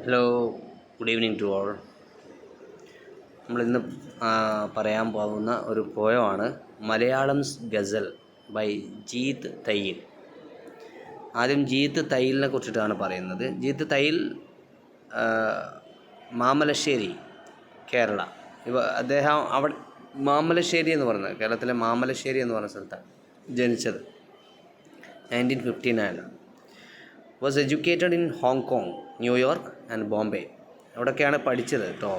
Hello, good evening to all. നമ്മളിന്ന് പറയാൻ പോകുന്ന ഒരു പോയമാണ് മലയാളംസ് ഗസൽ ബൈ ജീത്ത് തയ്യിൽ. ആദ്യം ജീത്ത് തയ്യിലിനെ കുറിച്ചിട്ടാണ് പറയുന്നത്. ജീത്ത് തയ്യിൽ മാമലശ്ശേരി, കേരള. അദ്ദേഹം അവിടെ മാമലശ്ശേരി എന്ന് പറയുന്നത്, കേരളത്തിലെ മാമലശ്ശേരി എന്ന് പറയുന്ന സ്ഥലത്താണ് ജനിച്ചത്. 1959 was educated in Hong Kong, New York and Bombay. ഇവിടെയൊക്കെയാണ് പഠിച്ചത് കേട്ടോ.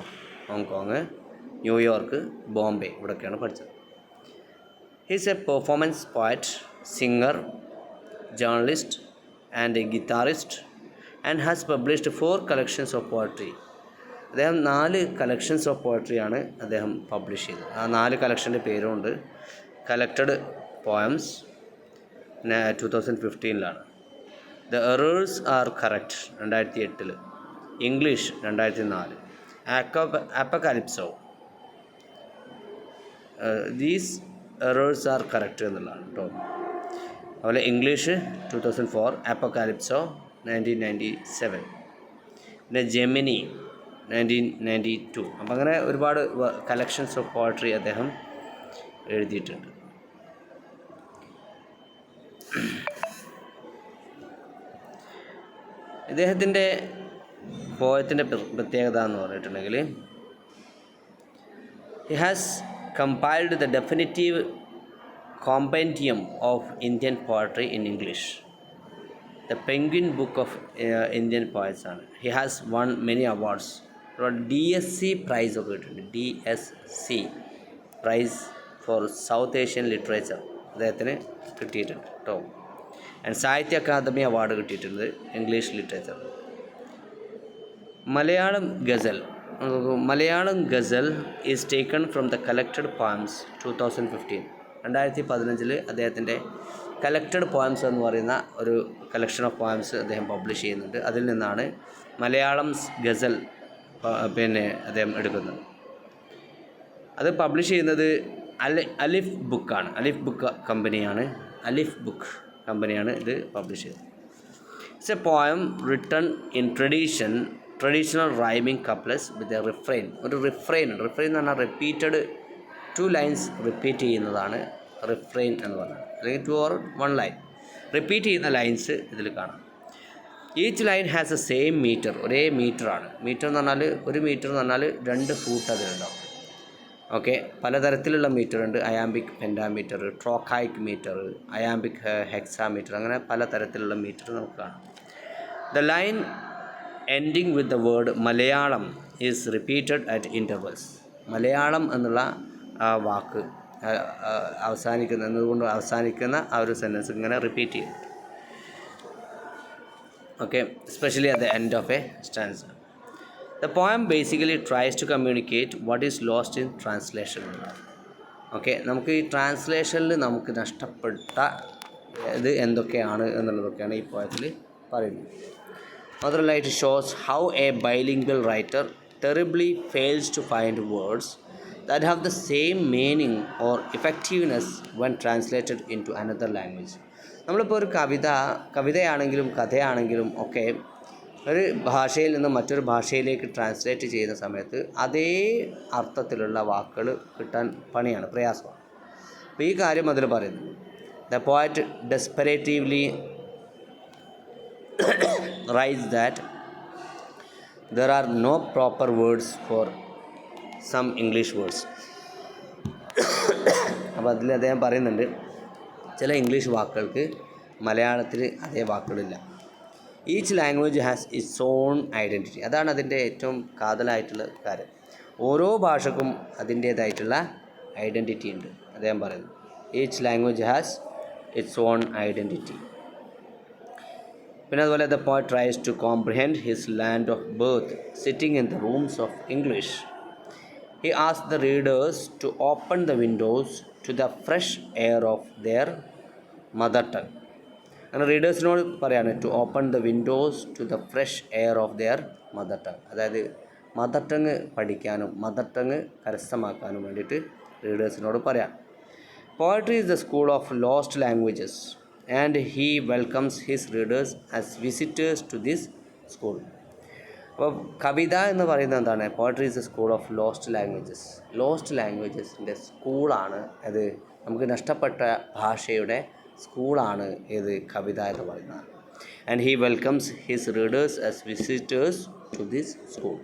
ഹോങ്കോങ്, ന്യൂയോർക്ക്, ബോംബെ ഇവിടെയൊക്കെയാണ് പഠിച്ചത്. He's a performance poet, singer, journalist and a guitarist and has published 4 collections of poetry. അദ്ദേഹം 4 കളക്ഷൻസ് ഓഫ് പോയട്രിയാണ് അദ്ദേഹം പബ്ലിഷ് ചെയ്തത്. ആ 4 കളക്ഷൻ്റെ പേരുമുണ്ട്. Collected poems 2015 the errors are correct 2008, English 2004, Apocalypso these errors are correct എന്നുള്ളതാണ് കേട്ടോ. അതുപോലെ ഇംഗ്ലീഷ് 2004, അപ്പക്കാലിപ്സോ 1997, പിന്നെ ജെമിനി 1992. അപ്പം അങ്ങനെ ഒരുപാട് കളക്ഷൻസ് ഓഫ് പോയട്രി അദ്ദേഹം എഴുതിയിട്ടുണ്ട്. ഇദ്ദേഹത്തിൻ്റെ പോയത്തിൻ്റെ പ്രത്യേകത എന്ന് പറഞ്ഞിട്ടുണ്ടെങ്കിൽ, he has compiled the definitive compendium of Indian poetry in English, the Penguin book of Indian poets ആണ്. He has won many awards. DSC prize ഒക്കെ കിട്ടിയിട്ടുണ്ട്. DSC prize for South Asian literature അദ്ദേഹത്തിന് കിട്ടിയിട്ടുണ്ട് കേട്ടോ. ആൻഡ് സാഹിത്യ അക്കാദമി അവാർഡ് കിട്ടിയിട്ടുണ്ട് English literature. Malayalam ghazal is taken from the collected poems 2015. 2015 അദ്ദേഹത്തിൻ്റെ collected poems എന്ന് പറയുന്ന ഒരു കളക്ഷൻ ഓഫ് പോയംസ് അദ്ദേഹം പബ്ലിഷ് ചെയ്യുന്നുണ്ട്. അതിൽ നിന്നാണ് മലയാളംസ് ഗസൽ അദ്ദേഹം എടുക്കുന്നത്. അത് പബ്ലിഷ് ചെയ്യുന്നത് അലിഫ് ബുക്കാണ്. അലിഫ് ബുക്ക് കമ്പനിയാണ് ഇത് പബ്ലിഷ് ചെയ്തത്. It's a poem written in traditional rhyming couplets with a refrain. ഒരു റിഫ്രെയിൻ എന്ന് പറഞ്ഞാൽ റിപ്പീറ്റഡ് 2 ലൈൻസ് റിപ്പീറ്റ് ചെയ്യുന്നതാണ് റിഫ്രെയിൻ എന്ന് പറഞ്ഞാൽ, അല്ലെങ്കിൽ 2 or 1 ലൈൻ റിപ്പീറ്റ് ചെയ്യുന്ന ലൈൻസ് ഇതിൽ കാണാം. Each line has a same metre, ഒരേ മീറ്ററാണ്. മീറ്റർ എന്ന് പറഞ്ഞാൽ 1 മീറ്റർ എന്ന് പറഞ്ഞാൽ 2 ഫൂട്ട് അതിലുണ്ടാവും. ഓക്കെ, പലതരത്തിലുള്ള മീറ്റർ ഉണ്ട്. അയാംബിക് പെൻഡാമീറ്റർ, ട്രോക്കായിക് മീറ്റർ, അയാംബിക് ഹെക്സാമീറ്റർ, അങ്ങനെ പലതരത്തിലുള്ള മീറ്റർ നമുക്ക് കാണാം. The line ending with the word Malayalam is repeated at intervals. Malayalam എന്നുള്ള ആ വാക്ക് അവസാനിക്കുന്ന ആ ഒരു സെൻറ്റൻസ് ഇങ്ങനെ റിപ്പീറ്റ് ചെയ്യും. Okay, especially at the end of A stanza. The poem basically tries to communicate what is lost in translation. Okay, നമുക്ക് ഈ ട്രാൻസ്ലേഷനിൽ നമുക്ക് നഷ്ടപ്പെട്ട ഇത് എന്തൊക്കെയാണ് എന്നുള്ളതൊക്കെയാണ് ഈ പോയത്തിൽ പറയുന്നത്. മാത്രമല്ല, it shows how a bilingual writer terribly fails to find words that have the same meaning or effectiveness when translated into another language. നമ്മളിപ്പോൾ ഒരു കവിതയാണെങ്കിലും കഥയാണെങ്കിലും ഒക്കെ ഒരു ഭാഷയിൽ നിന്ന് മറ്റൊരു ഭാഷയിലേക്ക് ട്രാൻസ്ലേറ്റ് ചെയ്യുന്ന സമയത്ത് അതേ അർത്ഥത്തിലുള്ള വാക്കുകൾ കിട്ടാൻ പണിയാണ്, പ്രയാസമാണ്. അപ്പോൾ ഈ കാര്യം അതിൽ പറയുന്നു. The poet desperately writes that there are no proper words for some English words. അപ്പോൾ അതിൽ അദ്ദേഹം പറയുന്നുണ്ട്, ചില ഇംഗ്ലീഷ് വാക്കുകൾക്ക് മലയാളത്തിൽ അതേ വാക്കുകളില്ല. Each language has its own identity. അതാണ് അതിൻ്റെ ഏറ്റവും കാതലായിട്ടുള്ള കാര്യം. ഓരോ ഭാഷക്കും അതിൻ്റേതായിട്ടുള്ള ഐഡൻറ്റിറ്റി ഉണ്ട് അദ്ദേഹം പറയുന്നു. Each language has its own identity. പിന്നെ അതുപോലെ the poet tries to comprehend his land of birth sitting in the rooms of English. He asked the readers to open the windows to the fresh air of their mother tongue. അങ്ങനെ റീഡേഴ്സിനോട് പറയാണ് to open the windows to the fresh air of their mother tongue. അതായത് mother tongue പഠിക്കാനും mother tongue കരസ്ഥമാക്കാനും വേണ്ടിയിട്ട് റീഡേഴ്സിനോട് പറയാം. Poetry is the school of lost languages and he welcomes his readers as visitors to this school. അപ്പോൾ കവിത എന്ന് പറയുന്നത് എന്താണ്? Poetry is a school of lost ലാംഗ്വേജസിൻ്റെ സ്കൂളാണ് അത്. നമുക്ക് നഷ്ടപ്പെട്ട ഭാഷയുടെ സ്കൂളാണ് ഏത്? കവിത എന്ന് പറയുന്നത്. And he welcomes his readers as visitors to this school.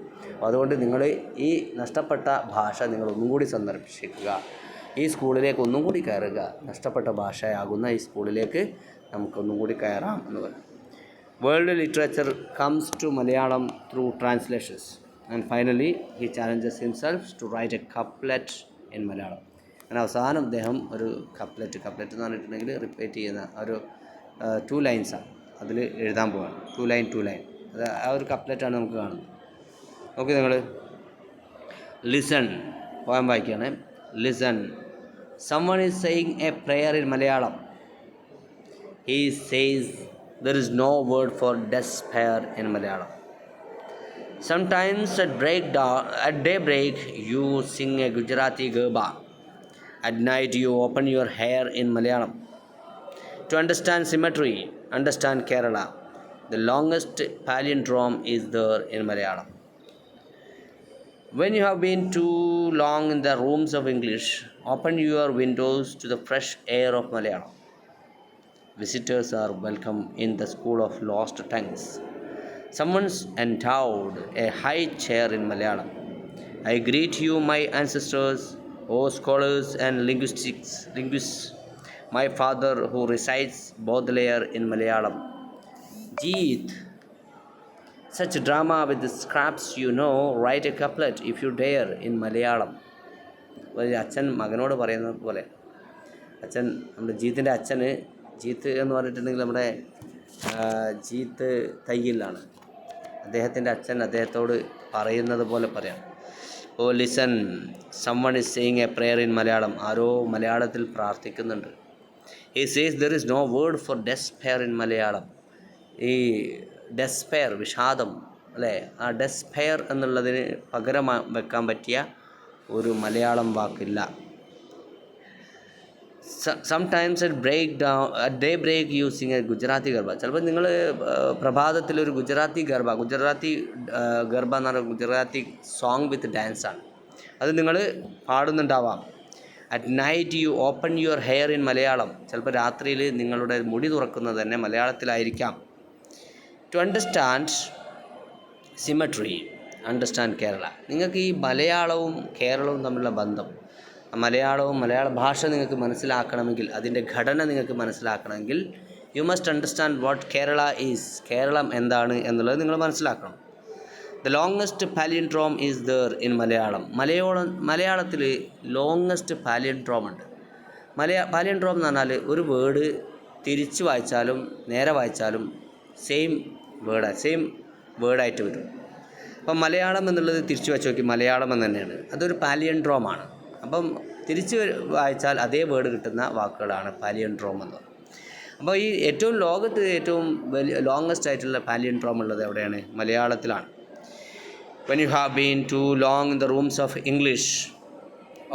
അതുകൊണ്ട് നിങ്ങൾ ഈ നഷ്ടപ്പെട്ട ഭാഷ നിങ്ങൾ ഒന്നും കൂടി സന്ദർശിക്കുക, ഈ സ്കൂളിലേക്ക് ഒന്നും കൂടി കയറുക. നഷ്ടപ്പെട്ട ഭാഷയാകുന്ന ഈ സ്കൂളിലേക്ക് നമുക്കൊന്നും കൂടി കയറാം എന്ന് പറയും. World literature comes to Malayalam through translations. And finally, he challenges himself to write a couplet in Malayalam. അങ്ങനെ അവസാനം അദ്ദേഹം ഒരു കപ്ലെറ്റ് എന്ന് പറഞ്ഞിട്ടുണ്ടെങ്കിൽ റിപ്പീറ്റ് ചെയ്യുന്ന ഒരു 2 ലൈൻസാണ് അതിൽ എഴുതാൻ പോവാണ്. 2 ലൈൻ അത് ആ ഒരു കപ്ലെറ്റാണ് നമുക്ക് കാണുന്നത്. ഓക്കെ, നിങ്ങൾ ലിസൺ, പോയം വായിക്കുകയാണ്. Listen, someone is saying a prayer in Malayalam. He says there is no word for despair in Malayalam. Sometimes at daybreak you sing a Gujarati Garba. At night you open your hair in Malayalam. To understand symmetry, understand Kerala. The longest palindrome is there in Malayalam. When you have been too long in the rooms of English, open your windows to the fresh air of Malayalam. Visitors are welcome in the school of lost tongues. Someone's endowed a high chair in Malayalam. I greet you, my ancestors, O scholars and linguists. My father who recites Baudelaire in Malayalam. Jeet, such drama with the scraps you know, write a couplet if you dare in Malayalam. അച്ഛൻ മകനോട് പറയുന്നത് പോലെ, അച്ഛൻ നമ്മുടെ ജീത്തിൻ്റെ അച്ഛന്, ജീത്ത് എന്ന് പറഞ്ഞിട്ടുണ്ടെങ്കിൽ നമ്മുടെ ജീത്ത് തയ്യിലാണ്, അദ്ദേഹത്തിൻ്റെ അച്ഛൻ അദ്ദേഹത്തോട് പറയുന്നത് പോലെ പറയാം. Oh listen, someone is saying a prayer in Malayalam. ആരോ മലയാളത്തിൽ പ്രാർത്ഥിക്കുന്നുണ്ട്. He says there is no word for despair in Malayalam. ഈ ഡെസ്പെയർ, വിഷാദം അല്ലേ, ആ ഡെസ്പെയർ എന്നുള്ളതിന് പകരം വെക്കാൻ പറ്റിയ ഒരു മലയാളം വാക്കില്ല. Sometimes at daybreak you sing a Gujarati garba. ചിലപ്പോൾ നിങ്ങൾ പ്രഭാതത്തിലൊരു ഗുജറാത്തി ഗർഭ എന്ന് പറഞ്ഞാൽ ഗുജറാത്തി സോങ് വിത്ത് ഡാൻസാണ്, അത് നിങ്ങൾ പാടുന്നുണ്ടാവാം. At night you open your hair in Malayalam. ചിലപ്പോൾ രാത്രിയിൽ നിങ്ങളുടെ മുടി തുറക്കുന്നത് തന്നെ മലയാളത്തിലായിരിക്കാം. To understand symmetry, understand Kerala. നിങ്ങൾക്ക് ഈ മലയാളവും കേരളവും തമ്മിലുള്ള ബന്ധം, മലയാള ഭാഷ നിങ്ങൾക്ക് മനസ്സിലാക്കണമെങ്കിൽ, അതിൻ്റെ ഘടന നിങ്ങൾക്ക് മനസ്സിലാക്കണമെങ്കിൽ, you must understand what Kerala is. Keralam എന്താണ് എന്നുള്ളത് നിങ്ങൾ മനസ്സിലാക്കണം. The longest palindrome is there in Malayalam. മലയാളത്തിൽ ലോങ്ങസ്റ്റ് പാലിയൻഡ്രോം ഉണ്ട്. പാലിയൻഡ്രോം എന്ന് പറഞ്ഞാൽ ഒരു വേർഡ് തിരിച്ച് വായിച്ചാലും നേരെ വായിച്ചാലും സെയിം വേർഡായിട്ട് വരും. അപ്പം മലയാളം എന്നുള്ളത് തിരിച്ച് വെച്ച് നോക്കി മലയാളം എന്ന് തന്നെയാണ്, അതൊരു പാലിയൻഡ്രോമാണ്. അപ്പം തിരിച്ച് വായിച്ചാൽ അതേ വേർഡ് കിട്ടുന്ന വാക്കുകളാണ് പാലിയൻഡ്രോം എന്ന് പറയുന്നത്. അപ്പോൾ ഈ ലോകത്ത് ഏറ്റവും ലോങ്ങസ്റ്റ് ആയിട്ടുള്ള പാലിയൻഡ്രോം ഉള്ളത് എവിടെയാണ്? മലയാളത്തിലാണ്. When you have been too long in the rooms of English,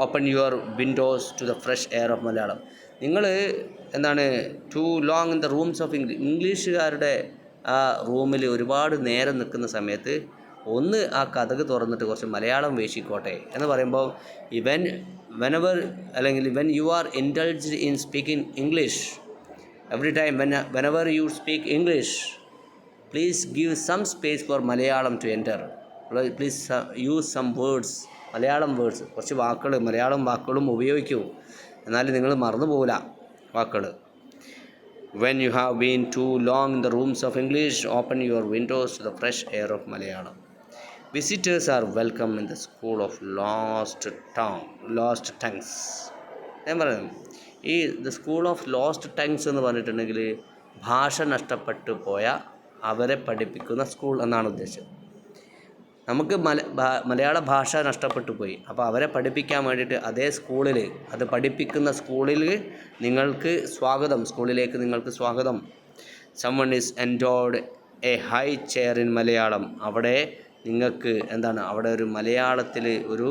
open your windows to the fresh air of Malayalam. നിങ്ങൾ to long in the rooms of ഇംഗ്ലീഷുകാരുടെ ആ റൂമിൽ ഒരുപാട് നേരം നിൽക്കുന്ന സമയത്ത് ഒന്ന് ആ കതക് തുറന്നിട്ട് കുറച്ച് മലയാളം വീശിക്കോട്ടെ എന്ന് പറയുമ്പോൾ when you are indulged in speaking English, every time whenever you speak English, please give some space for Malayalam to enter. Please use some words, Malayalam words, കുറച്ച് വാക്കുകൾ, മലയാളം വാക്കുകളും ഉപയോഗിക്കൂ, എന്നാലും നിങ്ങൾ മറന്നു പോകില്ല വാക്കുകൾ. When you have been too long in the rooms of English, open your windows to the fresh air of Malayalam. Visitors are welcome in the school of lost tongues. ഞാൻ പറയുന്നത് ഈ the school of lost tongues എന്ന് പറഞ്ഞിട്ടുണ്ടെങ്കിൽ ഭാഷ നഷ്ടപ്പെട്ടു പോയ അവരെ പഠിപ്പിക്കുന്ന സ്കൂൾ എന്നാണ് ഉദ്ദേശം. നമുക്ക് മലയാള ഭാഷ നഷ്ടപ്പെട്ടു പോയി, അപ്പോൾ അവരെ പഠിപ്പിക്കാൻ വേണ്ടിയിട്ട് അതേ സ്കൂളിൽ, അത് പഠിപ്പിക്കുന്ന സ്കൂളിൽ നിങ്ങൾക്ക് സ്വാഗതം, സ്കൂളിലേക്ക് നിങ്ങൾക്ക് സ്വാഗതം. someone is endowed a high chair in Malayalam. അവിടെ നിങ്ങൾക്ക് അവിടെ ഒരു മലയാളത്തിൽ ഒരു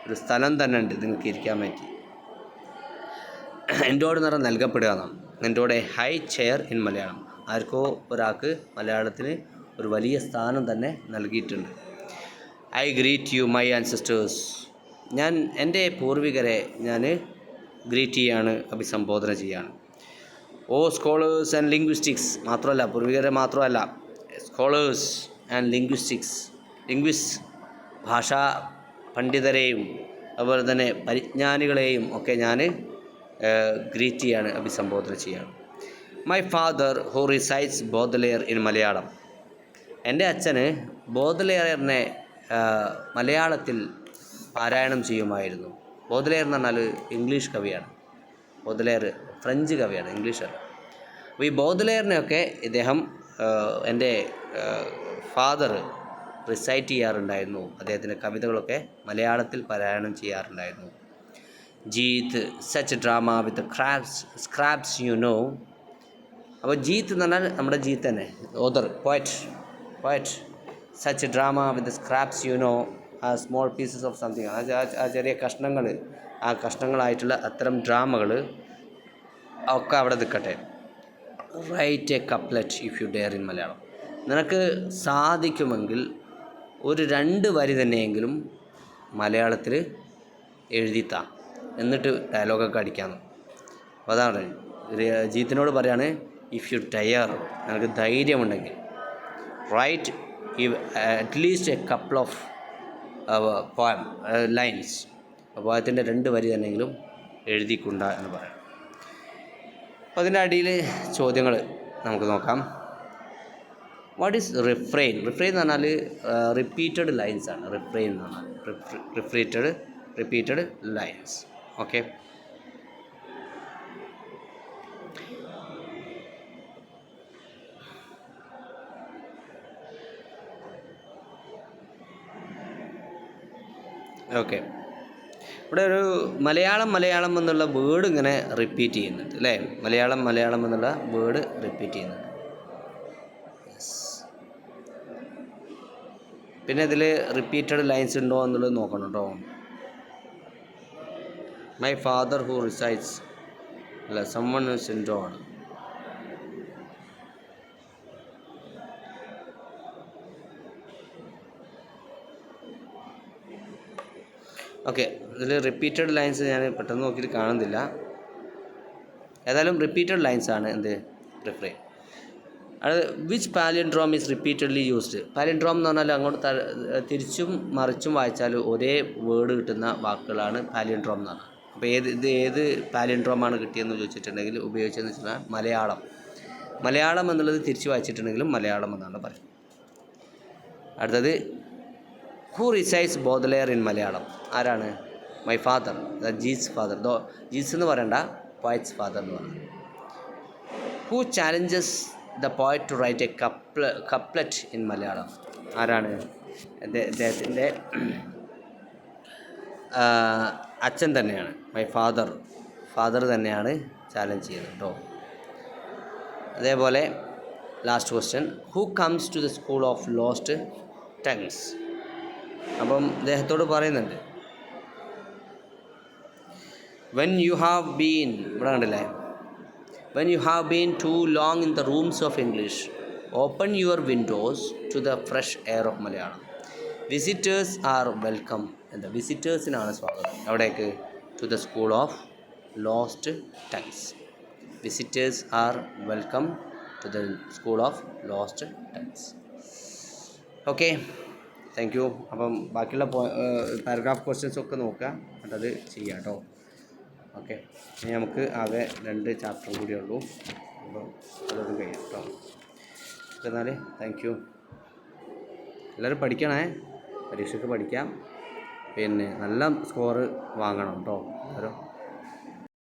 ഒരു സ്ഥലം തന്നെ ഉണ്ട് നിങ്ങൾക്ക് ഇരിക്കാൻ പറ്റി. എൻഡോഡ് എന്ന് പറഞ്ഞാൽ നൽകപ്പെടുക എന്നാണ്. Endowed a high chair in Malayalam. ആർക്കോ ഒരാൾക്ക് മലയാളത്തിന് ഒരു വലിയ സ്ഥാനം തന്നെ നൽകിയിട്ടുണ്ട്. I greet you my ancestors. ഞാൻ എൻ്റെ പൂർവികരെ ഞാൻ ഗ്രീറ്റ് ചെയ്യാണ്, അഭിസംബോധന ചെയ്യാണ്. ഓ സ്കോളേഴ്സ് ആൻഡ് ലിംഗ്വിസ്റ്റിക്സ്, മാത്രമല്ല പൂർവികരെ മാത്രമല്ല, സ്കോളേഴ്സ് ആൻഡ് ലിംഗ്വിസ്റ്റ് ഭാഷാ പണ്ഡിതരെയും അതുപോലെ തന്നെ പരിജ്ഞാനികളെയും ഒക്കെ ഞാൻ ഗ്രീറ്റ് ചെയ്യാണ്, അഭിസംബോധന ചെയ്യാണ്. My father who recites Baudelaire in Malayalam. എൻ്റെ അച്ഛന് ബോധലെയറിനെ മലയാളത്തിൽ പാരായണം ചെയ്യുമായിരുന്നു. ബോധലെയർ എന്ന് പറഞ്ഞാൽ ഇംഗ്ലീഷ് കവിയാണ്. ബോധലെയർ ഫ്രഞ്ച് കവിയാണ്, ഇംഗ്ലീഷല്ല. അപ്പോൾ ഈ ബോധലെയറിനെയൊക്കെ ഇദ്ദേഹം എൻ്റെ ഫാദർ റിസൈറ്റ് ചെയ്യാറുണ്ടായിരുന്നു. അദ്ദേഹത്തിൻ്റെ കവിതകളൊക്കെ മലയാളത്തിൽ പാരായണം ചെയ്യാറുണ്ടായിരുന്നു. Jeet such drama with scraps you know. അപ്പോൾ ജീത്ത് എന്ന് പറഞ്ഞാൽ നമ്മുടെ ജീത്ത് തന്നെ, author, poet. Such drama with scraps you know, ആ സ്മോൾ പീസസ് ഓഫ് സംതിങ്, ആ ചെറിയ കഷ്ണങ്ങൾ, ആ കഷ്ണങ്ങളായിട്ടുള്ള അത്തരം ഡ്രാമകൾ ഒക്കെ അവിടെ നിൽക്കട്ടെ. Right a couplet if you dare in Malayalam. നിനക്ക് സാധിക്കുമെങ്കിൽ ഒരു 2 വരി തന്നെയെങ്കിലും മലയാളത്തിൽ എഴുതിത്താ, എന്നിട്ട് ഡയലോഗൊക്കെ അടിക്കാമെന്ന്. അപ്പോൾ അതാണ് ജീത്തിനോട് പറയാണ്, ഇഫ് യു ഡയർ, നിനക്ക് ധൈര്യമുണ്ടെങ്കിൽ write at least a couple of poem lines, പോയത്തിൻ്റെ 2 വരി തന്നെയെങ്കിലും എഴുതിക്കൊണ്ട എന്ന് പറയാം. അപ്പോൾ അതിൻ്റെ അടിയിൽ ചോദ്യങ്ങൾ നമുക്ക് നോക്കാം. What is refrain? റിഫ്രെയിൻ എന്ന് പറഞ്ഞാൽ റിപ്പീറ്റഡ് ലൈൻസ് ആണ്. റിഫ്രെയിൻ എന്ന് പറഞ്ഞാൽ റിപ്പീറ്റഡ് ലൈൻസ്. Okay, okay. ഇവിടെ ഒരു മലയാളം എന്നുള്ള വേർഡ് ഇങ്ങനെ റിപ്പീറ്റ് ചെയ്യുന്നുണ്ട് അല്ലേ? മലയാളം എന്നുള്ള വേർഡ് റിപ്പീറ്റ് ചെയ്യുന്നുണ്ട്. പിന്നെ ഇതിൽ റിപ്പീറ്റഡ് ലൈൻസ് ഉണ്ടോ എന്നുള്ളത് നോക്കണം കേട്ടോ. മൈ ഫാദർ ഹു റിസൈറ്റ്സ് അല്ല, സമ്മൺ സിൻഡോ ആണ്. ഓക്കെ, ഇതിൽ റിപ്പീറ്റഡ് ലൈൻസ് ഞാൻ പെട്ടെന്ന് നോക്കിയിട്ട് കാണുന്നില്ല. ഏതായാലും റിപ്പീറ്റഡ് ലൈൻസ് ആണ് എന്ത് റിഫ്രെയിൻ. അത് which palindrome is repeatedly used. Palindrome എന്ന് പറഞ്ഞാൽ അങ്ങോട്ട് തിരിച്ചും മറിച്ചും വായിച്ചാൽ ഒരേ വേർഡ് കിട്ടുന്ന വാക്കുകളാണ് പാലിൻഡ്രോം എന്ന് പറഞ്ഞാൽ. അപ്പോൾ ഏത് പാലിൻഡ്രോമാണ് കിട്ടിയെന്ന് ചോദിച്ചിട്ടുണ്ടെങ്കിൽ ഉപയോഗിച്ചതെന്ന് വെച്ചാൽ മലയാളം എന്നുള്ളത് തിരിച്ച് വായിച്ചിട്ടുണ്ടെങ്കിലും മലയാളം എന്നാണ് പറയുന്നത്. അടുത്തത് who recites Baudelaire in Malayalam. ആരാണ്? മൈ ഫാദർ, ജീസ് ഫാദർ. ജീസ് എന്ന് പറയണ്ട, പോയറ്റ്സ് ഫാദർ എന്ന് പറയുന്നത്. Who challenges the poet to write a couplet in Malayalam. ആരാണ്? അദ്ദേഹത്തിൻ്റെ അച്ഛൻ തന്നെയാണ്. മൈ ഫാദർ തന്നെയാണ് ചാലഞ്ച് ചെയ്യുന്നത് കേട്ടോ. അതേപോലെ last question, who comes to the school of lost tongues. അപ്പം അദ്ദേഹത്തോട് പറയുന്നുണ്ട്, വെൻ യു ഹാവ് ബീൻ, ഇവിടെ കണ്ടില്ലേ, when you have been too long in the rooms of English, open your windows to the fresh air of Malayalam. Visitors are welcome. എന്താ വിസിറ്റേഴ്സിനാണ് സ്വാഗതം. അവിടേക്ക് to the school of lost tongues. Visitors are welcome to the school of lost tongues. Okay, thank you. അപ്പം ബാക്കിയുള്ള paragraph questions ഒക്കെ നോക്കുക, എന്നിട്ടത് ചെയ്യാം കേട്ടോ. ഓക്കെ, ഇനി നമുക്ക് ആകെ 2 ചാപ്റ്ററും കൂടിയേ ഉള്ളൂ. അപ്പോൾ അതൊന്നും കഴിയും കേട്ടോ. എന്നാൽ താങ്ക് യു. എല്ലാവരും പഠിക്കണേ, പരീക്ഷയ്ക്ക് പഠിക്കാം. പിന്നെ നല്ല സ്കോറ് വാങ്ങണം കേട്ടോ.